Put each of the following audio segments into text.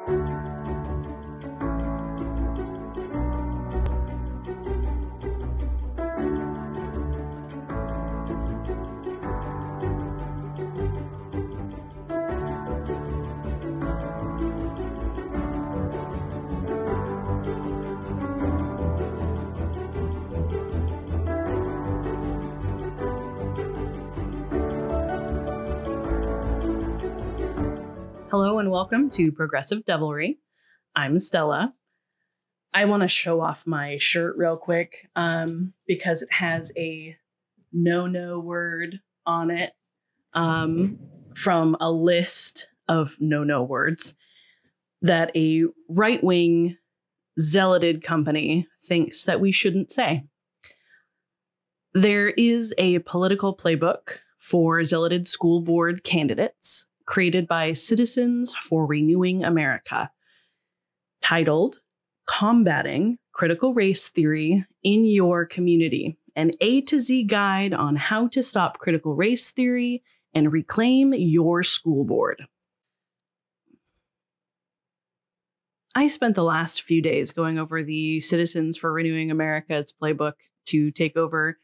Hello and welcome to Progressive Devilry. I'm Stella. I want to show off my shirt real quick because it has a no word on it from a list of no words that a right-wing zealoted company thinks that we shouldn't say. There is a political playbook for zealoted school board candidates created by Citizens for Renewing America, titled Combating Critical Race Theory in Your Community, an A to Z guide on how to stop critical race theory and reclaim your school board. I spent the last few days going over the Citizens for Renewing America's playbook to take over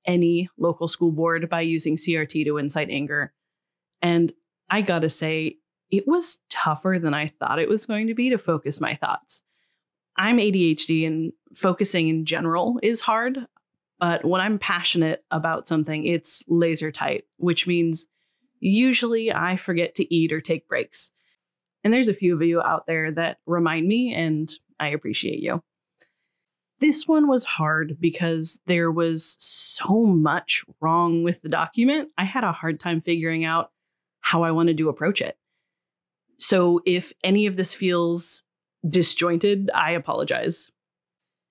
any local school board by using CRT to incite anger. And I gotta say, it was tougher than I thought it was going to be to focus my thoughts. I'm ADHD and focusing in general is hard, but when I'm passionate about something, it's laser tight, which means usually I forget to eat or take breaks. And there's a few of you out there that remind me, and I appreciate you. This one was hard because there was so much wrong with the document. I had a hard time figuring out how I wanted to approach it. So if any of this feels disjointed, I apologize.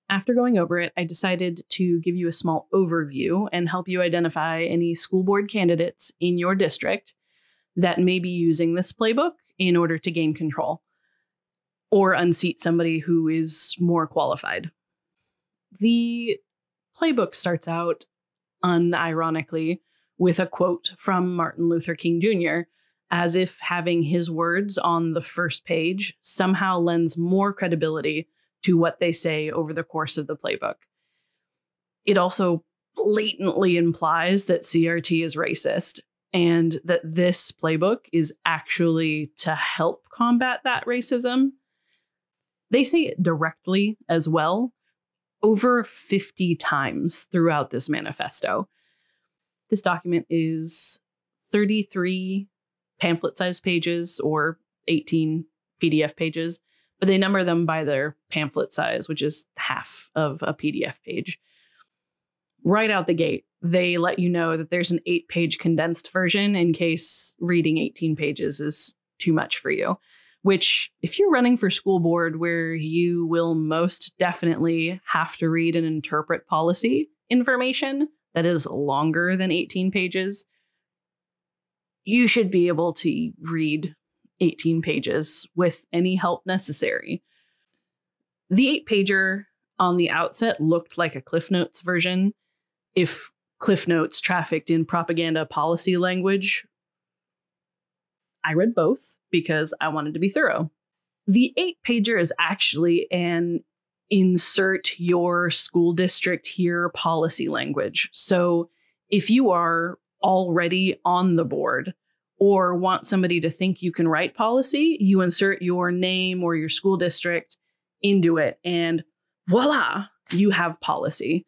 After going over it, I decided to give you a small overview and help you identify any school board candidates in your district that may be using this playbook in order to gain control or unseat somebody who is more qualified. The playbook starts out unironically with a quote from Martin Luther King Jr., as if having his words on the first page somehow lends more credibility to what they say over the course of the playbook. It also blatantly implies that CRT is racist and that this playbook is actually to help combat that racism. They say it directly as well, over 50 times throughout this manifesto. This document is 33 pamphlet-sized pages or 18 PDF pages, but they number them by their pamphlet size, which is half of a PDF page. Right out the gate, they let you know that there's an 8-page condensed version in case reading 18 pages is too much for you, which if you're running for school board where you will most definitely have to read and interpret policy information that is longer than 18 pages, you should be able to read 18 pages with any help necessary. The 8-pager on the outset looked like a Cliff Notes version, if Cliff Notes trafficked in propaganda policy language. I read both because I wanted to be thorough. The 8-pager is actually an insert your school district here policy language. So if you are already on the board or want somebody to think you can write policy, you insert your name or your school district into it and voila, you have policy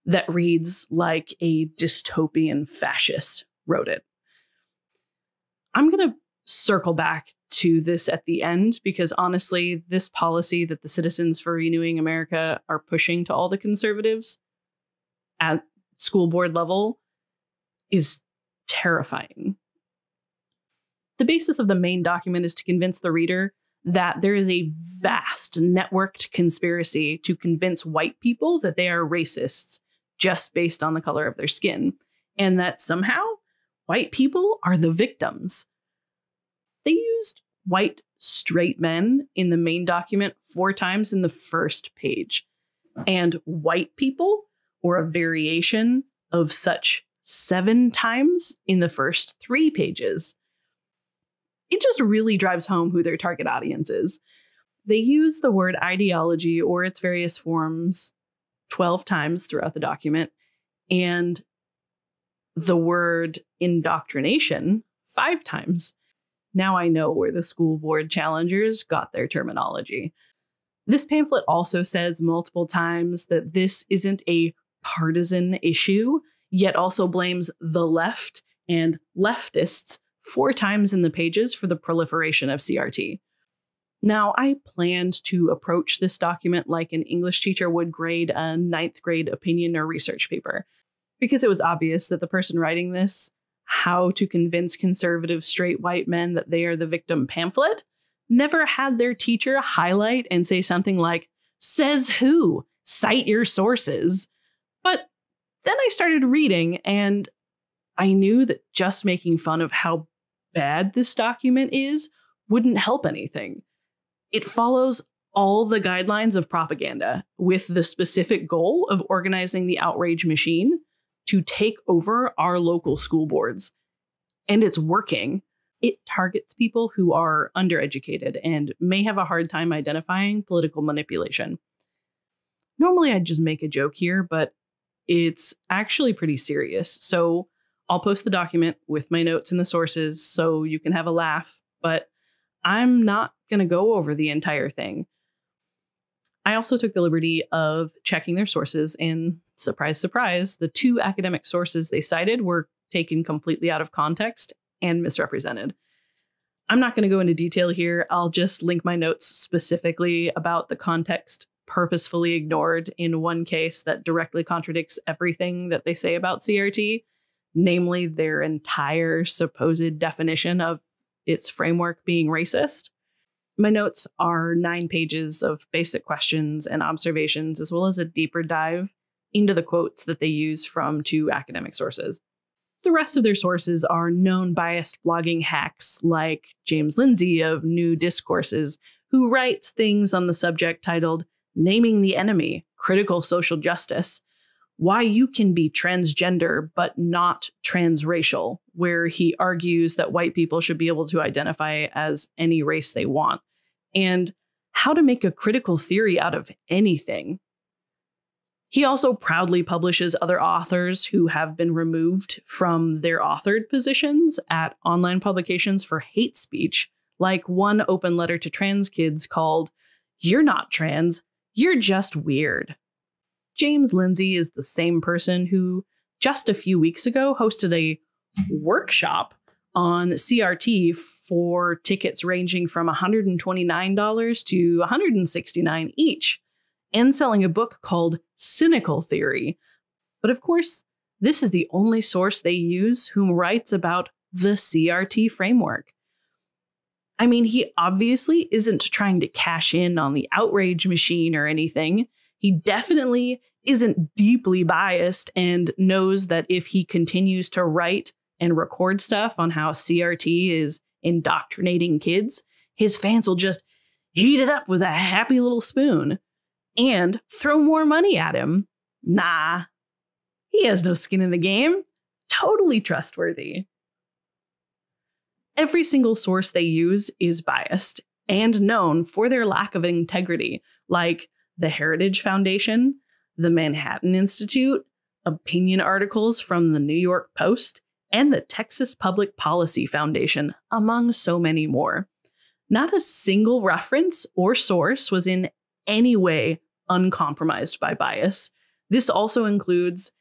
that reads like a dystopian fascist wrote it. I'm going to circle back to this at the end because honestly, this policy that the Citizens for Renewing America are pushing to all the conservatives at school board level is terrifying. The basis of the main document is to convince the reader that there is a vast networked conspiracy to convince white people that they are racists just based on the color of their skin, and that somehow white people are the victims. They used white straight men in the main document 4 times in the first page, and white people, or a variation of such, 7 times in the first 3 pages. it just really drives home who their target audience is. They use the word ideology or its various forms 12 times throughout the document, and the word indoctrination 5 times. Now I know where the school board challengers got their terminology. This pamphlet also says multiple times that this isn't a partisan issue, yet also blames the left and leftists 4 times in the pages for the proliferation of CRT. Now, I planned to approach this document like an English teacher would grade a 9th grade opinion or research paper, because it was obvious that the person writing this, How to Convince Conservative Straight White Men That They Are the Victim pamphlet, never had their teacher highlight and say something like, "Says who? Cite your sources." But then I started reading, and I knew that just making fun of how bad this document is wouldn't help anything. It follows all the guidelines of propaganda with the specific goal of organizing the outrage machine to take over our local school boards. And it's working. It targets people who are undereducated and may have a hard time identifying political manipulation. Normally, I'd just make a joke here, but it's actually pretty serious. So I'll post the document with my notes and the sources so you can have a laugh, but I'm not going to go over the entire thing. I also took the liberty of checking their sources, and surprise, surprise, the 2 academic sources they cited were taken completely out of context and misrepresented. I'm not going to go into detail here. I'll just link my notes specifically about the context purposefully ignored in one case that directly contradicts everything that they say about CRT, namely their entire supposed definition of its framework being racist. My notes are 9 pages of basic questions and observations, as well as a deeper dive into the quotes that they use from 2 academic sources. The rest of their sources are known biased blogging hacks like James Lindsay of New Discourses, who writes things on the subject titled "Naming the Enemy, Critical Social Justice," Why You Can Be Transgender But Not Transracial, where he argues that white people should be able to identify as any race they want, and How to Make a Critical Theory Out of Anything. He also proudly publishes other authors who have been removed from their authored positions at online publications for hate speech, like one open letter to trans kids called "You're Not Trans, You're Just Weird." James Lindsay is the same person who just a few weeks ago hosted a workshop on CRT for tickets ranging from $129 to $169 each, and selling a book called Cynical Theory. But of course, this is the only source they use whom writes about the CRT framework. I mean, he obviously isn't trying to cash in on the outrage machine or anything. He definitely isn't deeply biased and knows that if he continues to write and record stuff on how CRT is indoctrinating kids, his fans will just heat it up with a happy little spoon and throw more money at him. Nah, he has no skin in the game. Totally trustworthy. Every single source they use is biased and known for their lack of integrity, like the Heritage Foundation, the Manhattan Institute, opinion articles from the New York Post, and the Texas Public Policy Foundation, among so many more. Not a single reference or source was in any way uncompromised by bias. This also includes,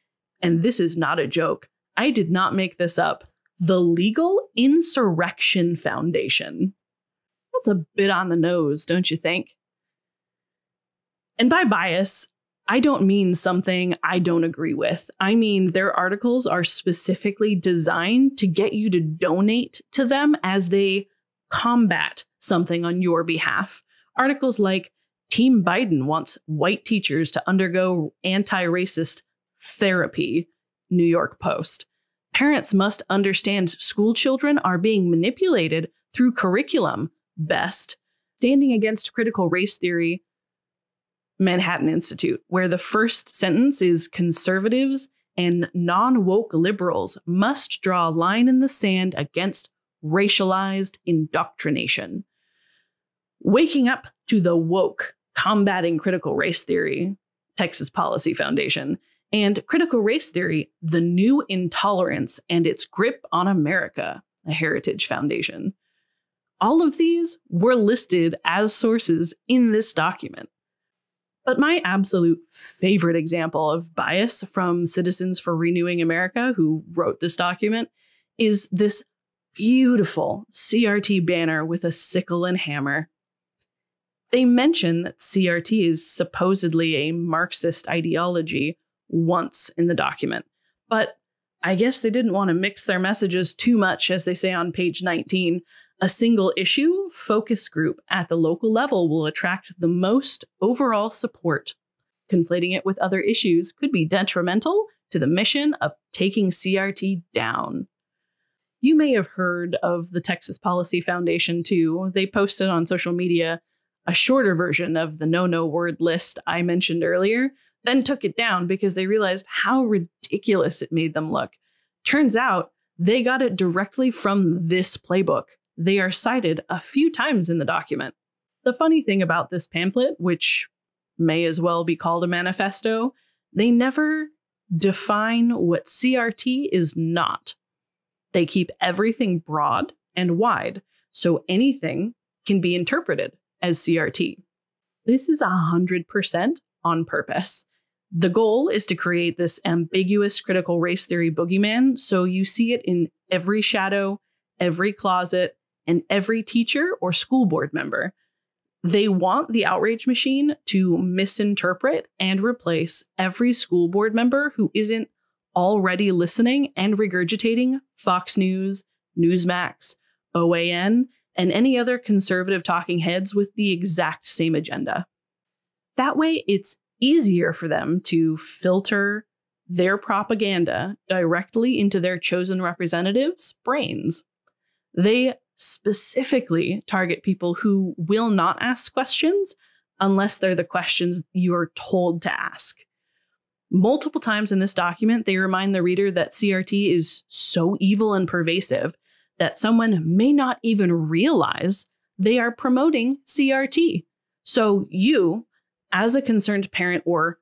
and this is not a joke, I did not make this up, the Legal Insurrection Foundation. That's a bit on the nose, don't you think? And by bias, I don't mean something I don't agree with. I mean, their articles are specifically designed to get you to donate to them as they combat something on your behalf. Articles like Team Biden wants white teachers to undergo anti-racist therapy, New York Post. Parents must understand school children are being manipulated through curriculum, Best. Standing against critical race theory, Manhattan Institute, where the first sentence is conservatives and non-woke liberals must draw a line in the sand against racialized indoctrination. Waking Up to the Woke, Combating Critical Race Theory, Texas Policy Foundation, and Critical Race Theory, The New Intolerance and Its Grip on America, a Heritage Foundation. All of these were listed as sources in this document. But my absolute favorite example of bias from Citizens for Renewing America, who wrote this document, is this beautiful CRT banner with a sickle and hammer. They mention that CRT is supposedly a Marxist ideology once in the document, but I guess they didn't want to mix their messages too much, as they say on page 19. A single issue focus group at the local level will attract the most overall support. Conflating it with other issues could be detrimental to the mission of taking CRT down. You may have heard of the Texas Policy Foundation too. They posted on social media a shorter version of the no word list I mentioned earlier, then took it down because they realized how ridiculous it made them look. Turns out they got it directly from this playbook. They are cited a few times in the document. The funny thing about this pamphlet, which may as well be called a manifesto, they never define what CRT is not. They keep everything broad and wide, so anything can be interpreted as CRT. This is 100% on purpose. The goal is to create this ambiguous critical race theory boogeyman, so you see it in every shadow, every closet, and every teacher or school board member. They want the outrage machine to misinterpret and replace every school board member who isn't already listening and regurgitating Fox News, Newsmax, OAN, and any other conservative talking heads with the exact same agenda. That way, it's easier for them to filter their propaganda directly into their chosen representatives' brains. They specifically target people who will not ask questions unless they're the questions you're told to ask. Multiple times in this document, they remind the reader that CRT is so evil and pervasive that someone may not even realize they are promoting CRT. So you, as a concerned parent or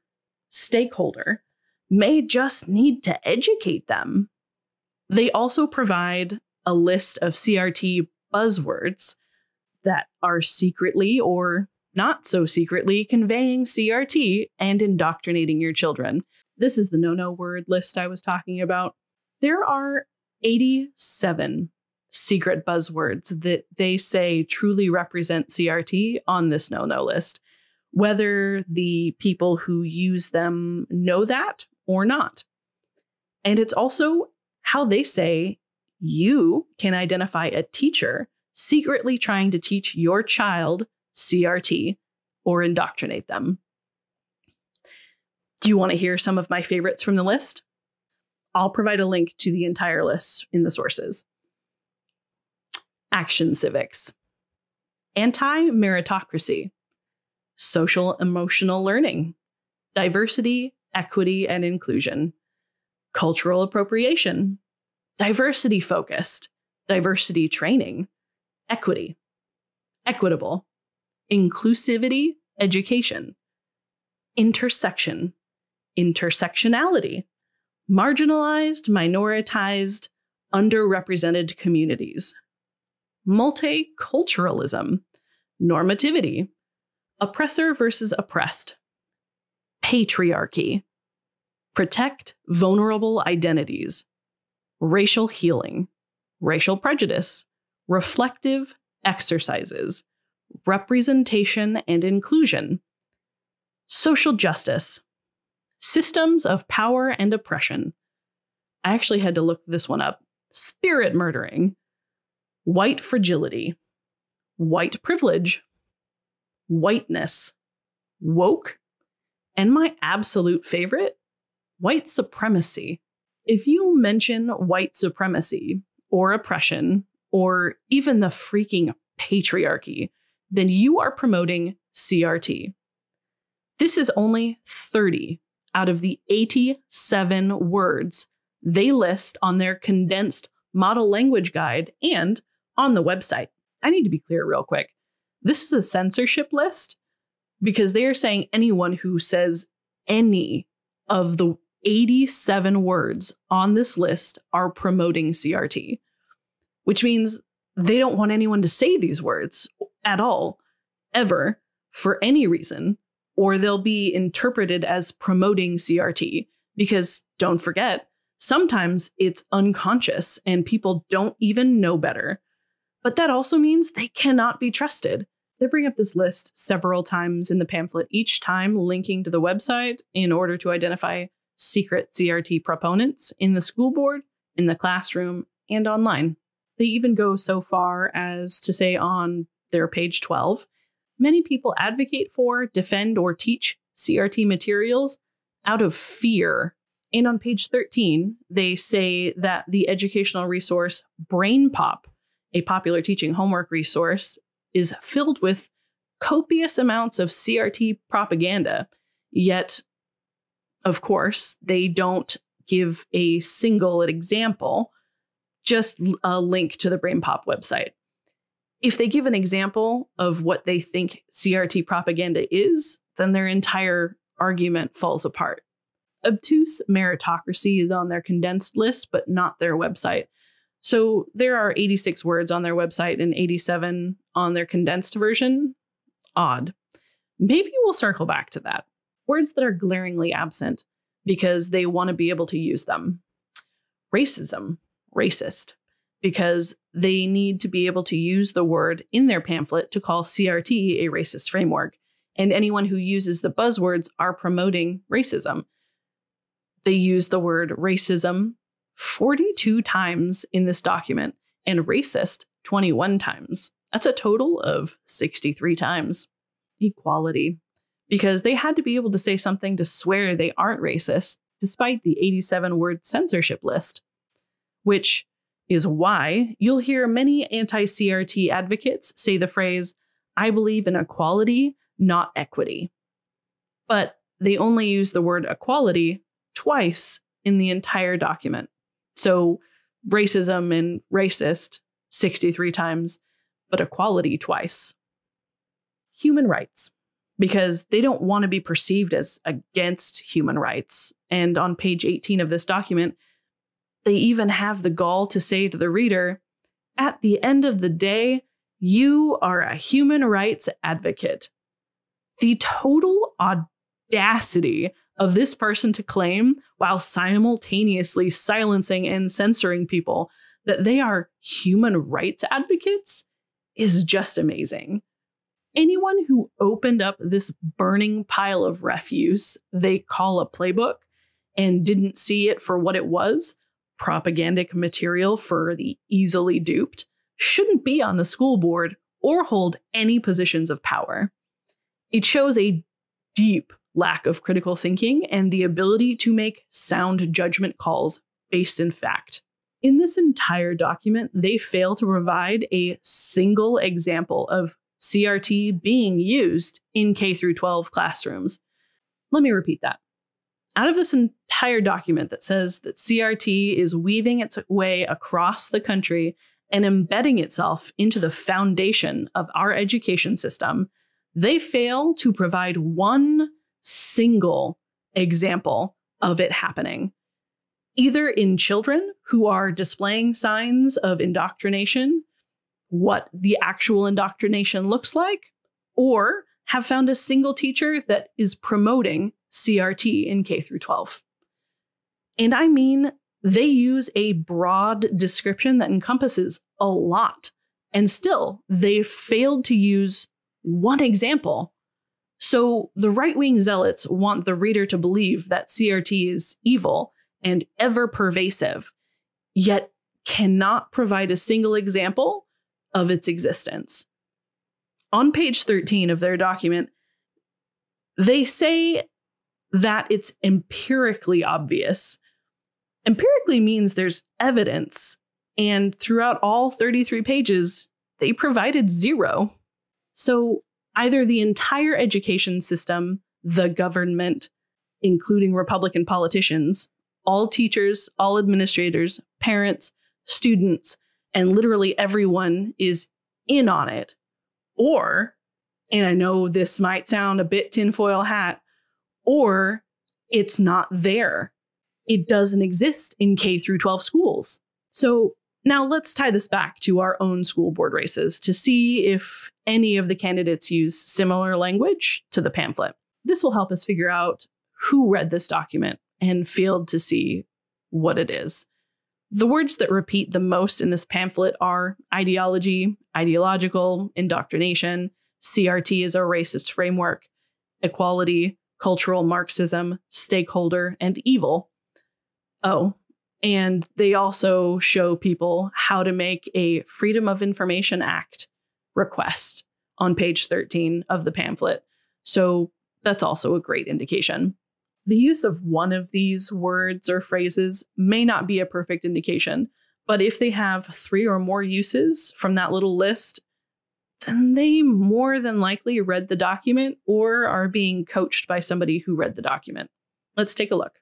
stakeholder, may just need to educate them. They also provide a list of CRT buzzwords that are secretly or not so secretly conveying CRT and indoctrinating your children. This is the no word list I was talking about. There are 87 secret buzzwords that they say truly represent CRT on this no list, whether the people who use them know that or not. And it's also how they say you can identify a teacher secretly trying to teach your child CRT or indoctrinate them. Do you want to hear some of my favorites from the list? I'll provide a link to the entire list in the sources. Action civics, anti-meritocracy, social emotional learning, diversity, equity, and inclusion, cultural appropriation, diversity focused, diversity training, equity, equitable, inclusivity, education, intersection, intersectionality, marginalized, minoritized, underrepresented communities, multiculturalism, normativity, oppressor versus oppressed, patriarchy, protect vulnerable identities, racial healing, racial prejudice, reflective exercises, representation and inclusion, social justice, systems of power and oppression. I actually had to look this one up. Spirit murdering, white fragility, white privilege, whiteness, woke, and my absolute favorite, white supremacy. If you mention white supremacy or oppression or even the freaking patriarchy, then you are promoting CRT. This is only 30 out of the 87 words they list on their condensed model language guide and on the website. I need to be clear real quick. This is a censorship list because they are saying anyone who says any of the 87 words on this list are promoting CRT, which means they don't want anyone to say these words at all, ever, for any reason, or they'll be interpreted as promoting CRT. Because don't forget, sometimes it's unconscious and people don't even know better. But that also means they cannot be trusted. They bring up this list several times in the pamphlet, each time linking to the website in order to identify secret CRT proponents in the school board, in the classroom, and online. They even go so far as to say on their page 12, many people advocate for, defend, or teach CRT materials out of fear. And on page 13, they say that the educational resource Brain Pop, a popular teaching homework resource, is filled with copious amounts of CRT propaganda. Yet, of course, they don't give a single example, just a link to the Brain Pop website. If they give an example of what they think CRT propaganda is, then their entire argument falls apart. Obtuse meritocracy is on their condensed list, but not their website. So there are 86 words on their website and 87 on their condensed version. Odd. Maybe we'll circle back to that. Words that are glaringly absent because they want to be able to use them. Racism, racist, because they need to be able to use the word in their pamphlet to call CRT a racist framework. And anyone who uses the buzzwords are promoting racism. They use the word racism 42 times in this document and racist 21 times. That's a total of 63 times. Equality, because they had to be able to say something to swear they aren't racist, despite the 87-word censorship list, which is why you'll hear many anti-CRT advocates say the phrase, "I believe in equality, not equity." But they only use the word equality twice in the entire document. So racism and racist 63 times, but equality twice. Human rights, because they don't want to be perceived as against human rights. And on page 18 of this document, they even have the gall to say to the reader, at the end of the day, you are a human rights advocate. The total audacity of this person to claim, while simultaneously silencing and censoring people, that they are human rights advocates is just amazing. Anyone who opened up this burning pile of refuse they call a playbook and didn't see it for what it was, propagandic material for the easily duped, shouldn't be on the school board or hold any positions of power. It shows a deep lack of critical thinking and the ability to make sound judgment calls based in fact. In this entire document, they fail to provide a single example of CRT being used in K-12 classrooms. Let me repeat that. Out of this entire document that says that CRT is weaving its way across the country and embedding itself into the foundation of our education system, they fail to provide one single example of it happening, either in children who are displaying signs of indoctrination, what the actual indoctrination looks like, or have found a single teacher that is promoting CRT in K-12. And I mean, they use a broad description that encompasses a lot, and still they failed to use one example. So the right-wing zealots want the reader to believe that CRT is evil and ever pervasive, yet cannot provide a single example of its existence. On page 13 of their document, they say that it's empirically obvious. Empirically means there's evidence, and throughout all 33 pages, they provided zero. So either the entire education system, the government, including Republican politicians, all teachers, all administrators, parents, students, and literally everyone is in on it. Or, and I know this might sound a bit tinfoil hat, or it's not there. It doesn't exist in K through 12 schools. So now let's tie this back to our own school board races to see if any of the candidates use similar language to the pamphlet. This will help us figure out who read this document and failed to see what it is. The words that repeat the most in this pamphlet are ideology, ideological, indoctrination, CRT is a racist framework, equality, cultural Marxism, stakeholder, and evil. Oh, and they also show people how to make a Freedom of Information Act request on page 13 of the pamphlet. So that's also a great indication. The use of one of these words or phrases may not be a perfect indication, but if they have 3 or more uses from that little list, then they more than likely read the document or are being coached by somebody who read the document. Let's take a look.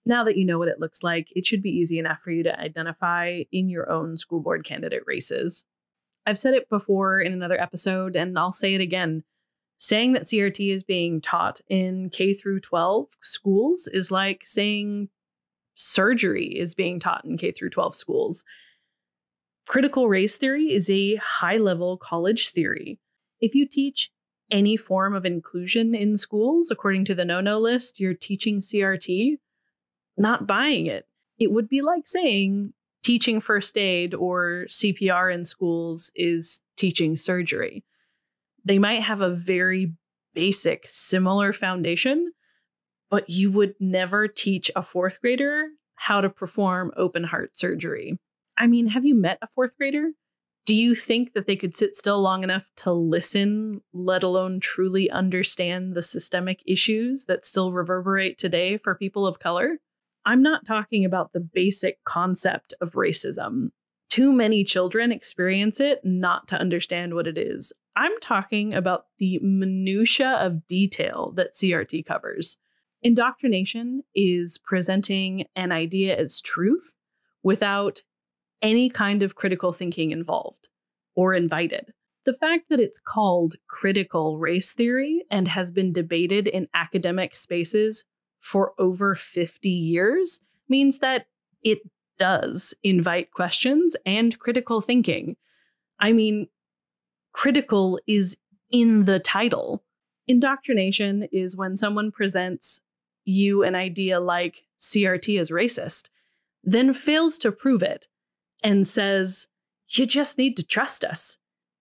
Now that you know what it looks like, it should be easy enough for you to identify in your own school board candidate races. I've said it before in another episode, and I'll say it again. Saying that CRT is being taught in K through 12 schools is like saying surgery is being taught in K through 12 schools. Critical race theory is a high-level college theory. If you teach any form of inclusion in schools, according to the no-no list, you're teaching CRT. Not buying it. It would be like saying teaching first aid or CPR in schools is teaching surgery. They might have a very basic, similar foundation, but you would never teach a 4th grader how to perform open heart surgery. I mean, have you met a 4th grader? Do you think that they could sit still long enough to listen, let alone truly understand the systemic issues that still reverberate today for people of color? I'm not talking about the basic concept of racism. Too many children experience it not to understand what it is. I'm talking about the minutia of detail that CRT covers. Indoctrination is presenting an idea as truth without any kind of critical thinking involved or invited. The fact that it's called critical race theory and has been debated in academic spaces for over 50 years means that it does invite questions and critical thinking. I mean, critical is in the title. Indoctrination is when someone presents you an idea like CRT is racist, then fails to prove it and says, you just need to trust us.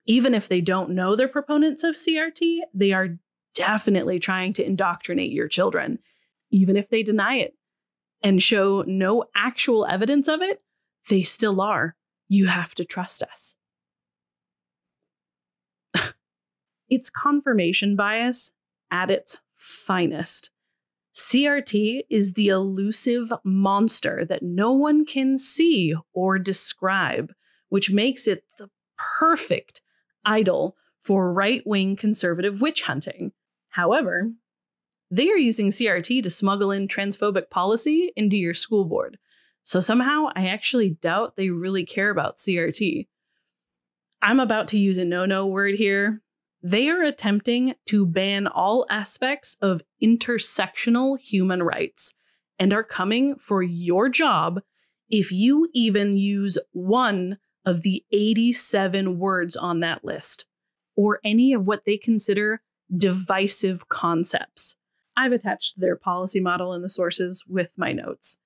Even if they don't know they're proponents of CRT, they are definitely trying to indoctrinate your children. Even if they deny it and show no actual evidence of it, they still are. You have to trust us. It's confirmation bias at its finest. CRT is the elusive monster that no one can see or describe, which makes it the perfect idol for right-wing conservative witch hunting. However, they are using CRT to smuggle in transphobic policy into your school board. So somehow I actually doubt they really care about CRT. I'm about to use a no-no word here. They are attempting to ban all aspects of intersectional human rights and are coming for your job if you even use one of the 87 words on that list, or any of what they consider divisive concepts. I've attached their policy model in the sources with my notes.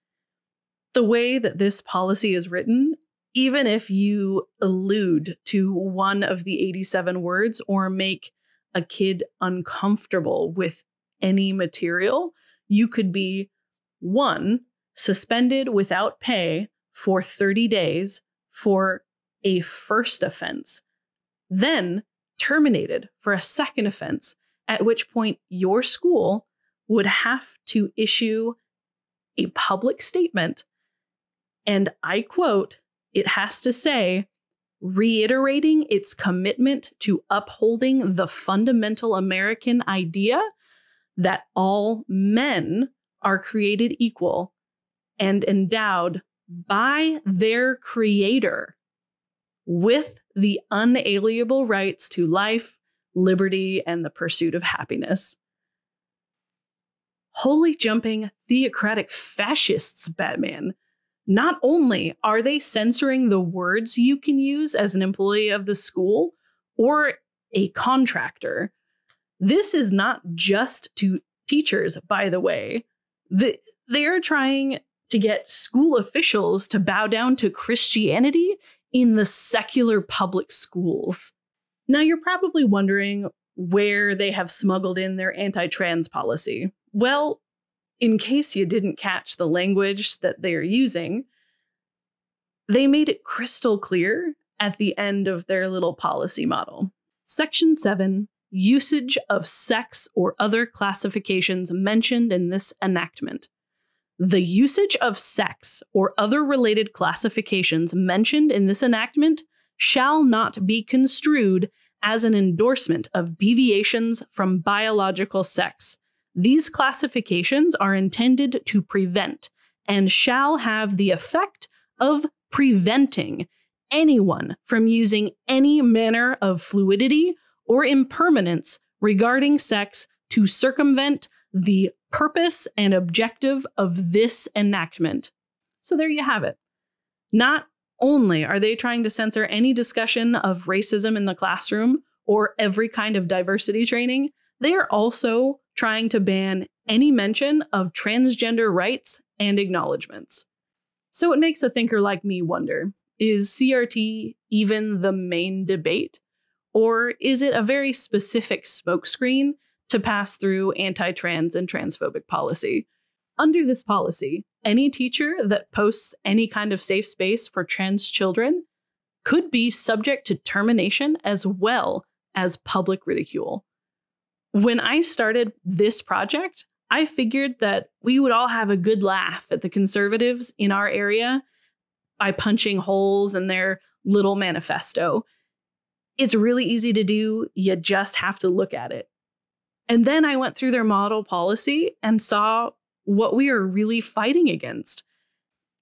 The way that this policy is written, even if you allude to one of the 87 words or make a kid uncomfortable with any material, you could be 1, suspended without pay for 30 days for a first offense, then terminated for a second offense, at which point your school would have to issue a public statement, and I quote, it has to say, reiterating its commitment to upholding the fundamental American idea that all men are created equal and endowed by their creator with the unalienable rights to life, liberty, and the pursuit of happiness. Holy jumping theocratic fascists, Batman. Not only are they censoring the words you can use as an employee of the school or a contractor, this is not just to teachers, by the way. They are trying to get school officials to bow down to Christianity in the secular public schools. Now, you're probably wondering where they have smuggled in their anti-trans policy. Well, in case you didn't catch the language that they're using, they made it crystal clear at the end of their little policy model. Section 7, usage of sex or other classifications mentioned in this enactment. The usage of sex or other related classifications mentioned in this enactment shall not be construed as an endorsement of deviations from biological sex. These classifications are intended to prevent and shall have the effect of preventing anyone from using any manner of fluidity or impermanence regarding sex to circumvent the purpose and objective of this enactment. So there you have it. Not only are they trying to censor any discussion of racism in the classroom or every kind of diversity training, they are also trying to ban any mention of transgender rights and acknowledgements. So it makes a thinker like me wonder, is CRT even the main debate? Or is it a very specific smokescreen to pass through anti-trans and transphobic policy? Under this policy, any teacher that posts any kind of safe space for trans children could be subject to termination as well as public ridicule. When I started this project, I figured that we would all have a good laugh at the conservatives in our area by punching holes in their little manifesto. It's really easy to do. You just have to look at it. And then I went through their model policy and saw what we are really fighting against: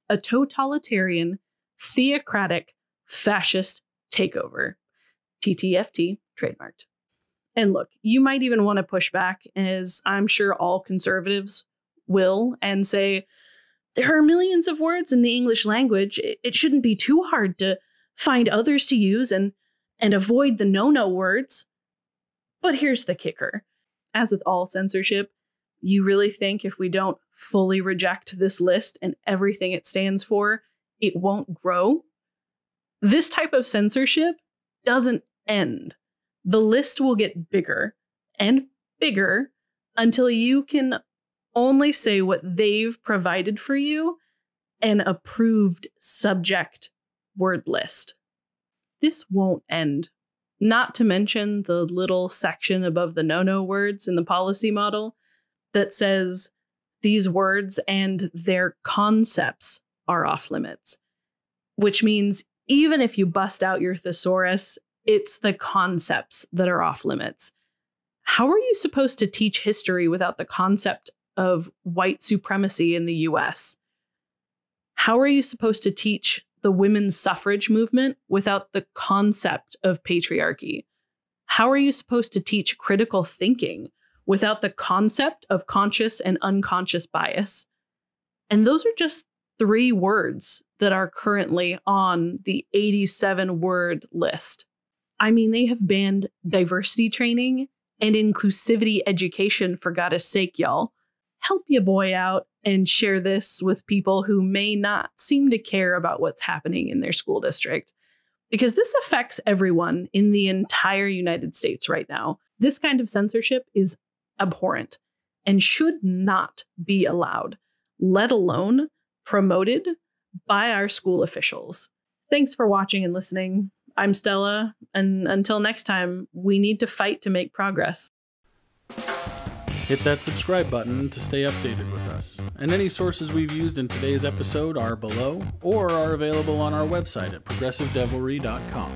a totalitarian, theocratic, fascist takeover. TTFT, trademarked. And look, you might even want to push back, as I'm sure all conservatives will, and say, there are millions of words in the English language. It shouldn't be too hard to find others to use and avoid the no-no words. But here's the kicker. As with all censorship, you really think if we don't fully reject this list and everything it stands for, it won't grow? This type of censorship doesn't end. The list will get bigger and bigger until you can only say what they've provided for you, an approved subject word list. This won't end. Not to mention the little section above the no-no words in the policy model that says these words and their concepts are off limits, which means even if you bust out your thesaurus, it's the concepts that are off limits. How are you supposed to teach history without the concept of white supremacy in the US? How are you supposed to teach the women's suffrage movement without the concept of patriarchy? How are you supposed to teach critical thinking without the concept of conscious and unconscious bias? And those are just 3 words that are currently on the 87-word list. I mean, they have banned diversity training and inclusivity education, for God's sake, y'all. Help your boy out and share this with people who may not seem to care about what's happening in their school district, because this affects everyone in the entire United States right now. This kind of censorship is abhorrent and should not be allowed, let alone promoted by our school officials. Thanks for watching and listening. I'm Stella, and until next time, we need to fight to make progress. Hit that subscribe button to stay updated with us. And any sources we've used in today's episode are below or are available on our website at progressivedevilry.com.